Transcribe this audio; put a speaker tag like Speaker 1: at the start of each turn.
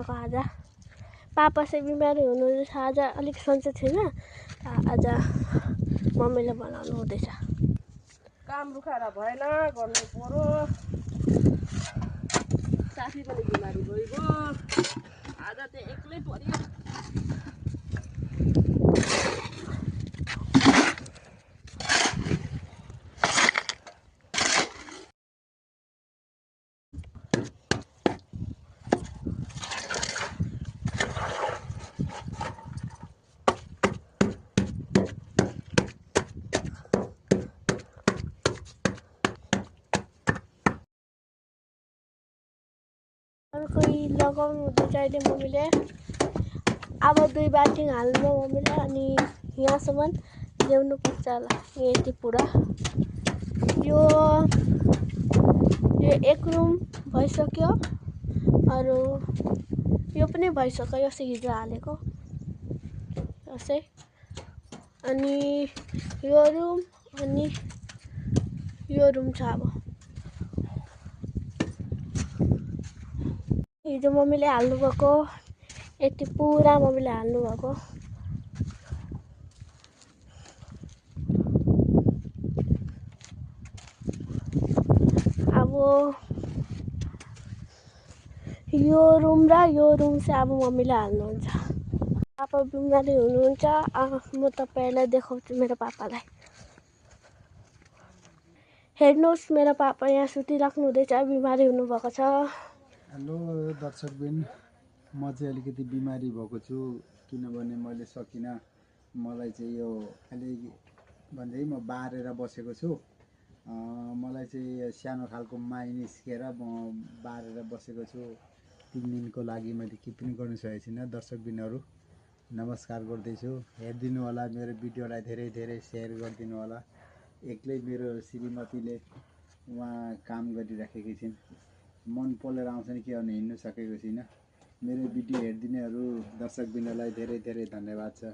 Speaker 1: बनाएको आज। पापा चाहिँ बिमारी हुनुहुन्छ आज, अलिक सन्चो छैन। आज मम्मीले बनाउनु हुँदैछ।
Speaker 2: काम रुखाएर भएन, गर्नु पर्यो। साथी पनि बिमारी भइगयो, आज चाहिँ एक्लै पर्यो।
Speaker 1: कोही लगाउनु हुँदैछ अहिले मम्मीले। अब 2 बाल्टी हाल्नु मम्मीले, अनि यहाँसम्म ल्याउनु पर्छ होला, यति पुरा। यो एक रुम भइसक्यो, अरू यो पनि भइसक्यो, यो चाहिँ हिजो हालेको यसै। अनि यो रुम अनि यो रुम छ। अब हिजो मम्मीले हाल्नुभएको यति पुरा मम्मीले हाल्नुभएको। अब यो रुम र यो रुम चाहिँ अब मम्मीले हाल्नुहुन्छ। पापा बिमारी हुनुहुन्छ, म तपाईँलाई देखाउँछु मेरो पापालाई। हेर्नुहोस्, मेरो पापा यहाँ सुतिराख्नु हुँदैछ, बिमारी हुनुभएको छ।
Speaker 3: हेलो दर्शकबिन, म चाहिँ अलिकति बिमारी भएको छु, किनभने मैले सकिनँ। मलाई चाहिँ यो अहिले भन्दै म बारेर बसेको छु। मलाई चाहिँ सानो खालको माई निस्केर म बारेर बसेको छु। 3 दिनको लागि मैले के पनि गर्न सकेको छैन। दर्शकबिनहरू नमस्कार गर्दैछु, हेरिदिनु होला मेरो भिडियोलाई, धेरै धेरै सेयर गरिदिनु होला। एक्लै मेरो श्रीमतीले उहाँ काम गरिराखेकी छिन्, मन पोलेर आउँछन् कि अनि हिँड्नु सकेको छैन। मेरो भिडियो हेरिदिनेहरू दर्शकबिनहरूलाई धेरै धेरै धन्यवाद छ।